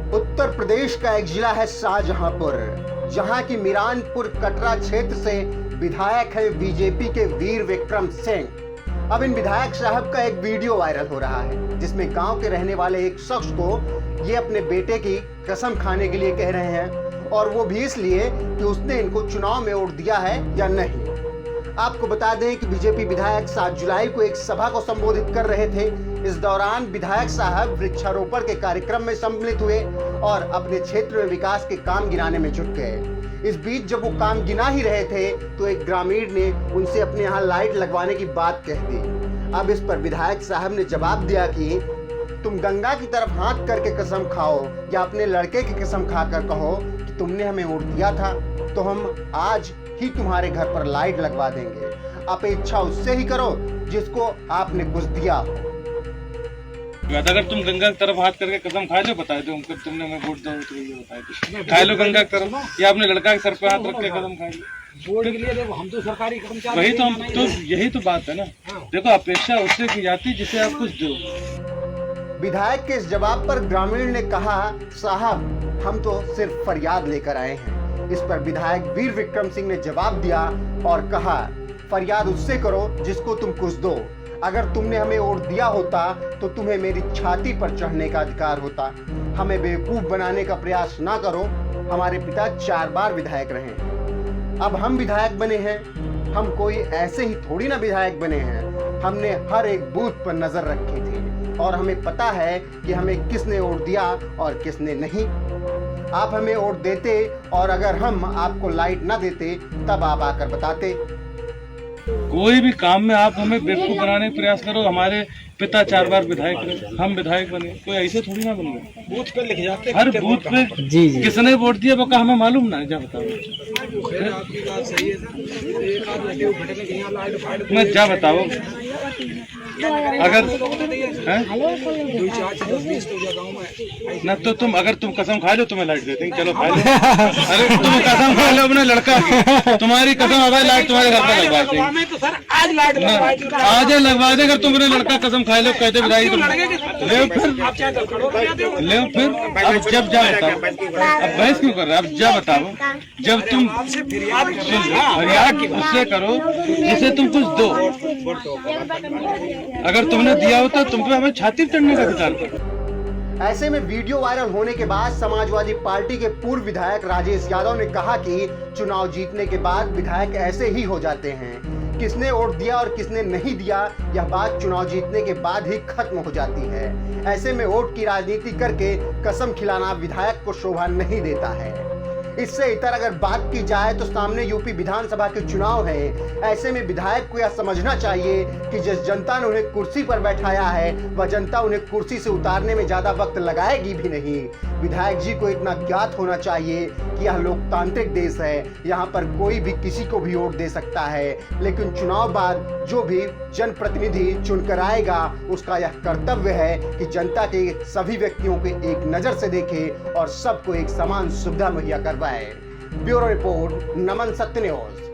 उत्तर प्रदेश का एक जिला है शाहजहांपुर, जहां की मीरानपुर कटरा क्षेत्र से विधायक है बीजेपी के वीर विक्रम सिंह। अब इन विधायक साहब का एक वीडियो वायरल हो रहा है, जिसमें गांव के रहने वाले एक शख्स को ये अपने बेटे की कसम खाने के लिए कह रहे हैं, और वो भी इसलिए कि उसने इनको चुनाव में वोट दिया है या नहीं। आपको बता दें कि बीजेपी विधायक 7 जुलाई को एक सभा को संबोधित कर रहे थे। इस दौरान विधायक साहब वृक्षारोपण के कार्यक्रम में सम्मिलित हुए और अपने क्षेत्र में विकास के काम गिनाने में जुट गए। इस बीच जब वो काम गिना ही रहे थे तो एक ग्रामीण ने उनसे अपने यहाँ लाइट लगवाने की बात कह दी। अब इस पर विधायक साहब ने जवाब दिया कि तुम गंगा की तरफ हाथ करके कसम खाओ या अपने लड़के की कसम खाकर कहो कि तुमने हमें वोट दिया था तो हम आज ही तुम्हारे घर पर लाइट लगवा देंगे। अपेक्षा उससे ही करो जिसको आपने कुछ दिया हो। अगर तुम गंगा की तरफ हाथ करके कसम खा लो, बता दो हमको तुमने हमें वोट दो, तो ये बता दो खा लो गंगा की तरफ, या अपने लड़का के सर पे हाथ रख के कसम खा लो। वोट के लिए देखो हम तो सरकारी कर्मचारी, वही तो हम तो यही तो बात है ना। देखो अपेक्षा उससे की जाती जिसे आप कुछ दो। विधायक के इस जवाब पर ग्रामीण ने कहा, साहब हम तो सिर्फ फरियाद लेकर आए हैं। इस पर विधायक वीर विक्रम सिंह ने जवाब दिया और कहा, फरियाद उससे करो जिसको तुम कुछ दो। अगर तुमने हमें वोट दिया होता तो तुम्हें मेरी छाती पर चढ़ने का अधिकार होता। हमें बेवकूफ बनाने का प्रयास ना करो। हमारे पिता 4 बार विधायक रहे, अब हम विधायक बने हैं। हम कोई ऐसे ही थोड़ी ना विधायक बने हैं। हमने हर एक बूथ पर नजर रखी थी और हमें पता है कि हमें किसने वोट दिया और किसने नहीं। आप हमें वोट देते और अगर हम आपको लाइट ना देते तब आप आकर बताते। कोई भी काम में आप हमें बेवकूफ बनाने का प्रयास करो। हमारे पिता 4 बार विधायक रहे, हम विधायक बने, कोई ऐसे थोड़ी ना बन गए। बूथ पे लिख जाते, हर बूथ पे किसने वोट दिया वो का हमें मालूम ना। जा बताओ, आपकी बात सही है। एक आध लगे घटने के यहाँ लाइट फाइट मैं जा बताओ अगर ना तो तुम अगर तुम कसम खा लो तुम्हें लाइट दे देंगे। चलो खा लो। अरे तुम कसम खा लो अपने लड़का की, तुम्हारी कसम अब लाइट तुम्हारे घर पर लगवा देंगे। तो सर आज लाइट आज लगवा देंगे। अगर तुम अपने लड़का कसम खा लो कहते विधायक ले फिर अब जब जा बताओ, अब बहस क्यों कर रहे? अब जा बताओ, जब तुम फरियाद उससे करो जिसे तुम कुछ दो। अगर तुमने दिया होता तुम पे हमें छाती चढ़ने का अधिकार था। ऐसे में वीडियो वायरल होने के बाद समाजवादी पार्टी के पूर्व विधायक राजेश यादव ने कहा कि चुनाव जीतने के बाद विधायक ऐसे ही हो जाते हैं। किसने वोट दिया और किसने नहीं दिया यह बात चुनाव जीतने के बाद ही खत्म हो जाती है। ऐसे में वोट की राजनीति करके कसम खिलाना विधायक को शोभा नहीं देता है। इससे इतर अगर बात की जाए तो सामने यूपी विधानसभा के चुनाव हैं। ऐसे में विधायक को यह समझना चाहिए कि जिस जनता ने उन्हें कुर्सी पर बैठाया है वह जनता उन्हें कुर्सी से उतारने में ज्यादा वक्त लगाएगी भी नहीं। विधायक जी को इतना ज्ञात होना चाहिए कि यह लोकतांत्रिक देश है, यहाँ पर कोई भी किसी को भी वोट दे सकता है, लेकिन चुनाव बाद जो भी जनप्रतिनिधि चुनकर आएगा उसका यह कर्तव्य है कि जनता के सभी व्यक्तियों को एक नजर से देखे और सबको एक समान सुविधा मुहैया करवाए। ब्यूरो रिपोर्ट, नमन सत्य न्यूज।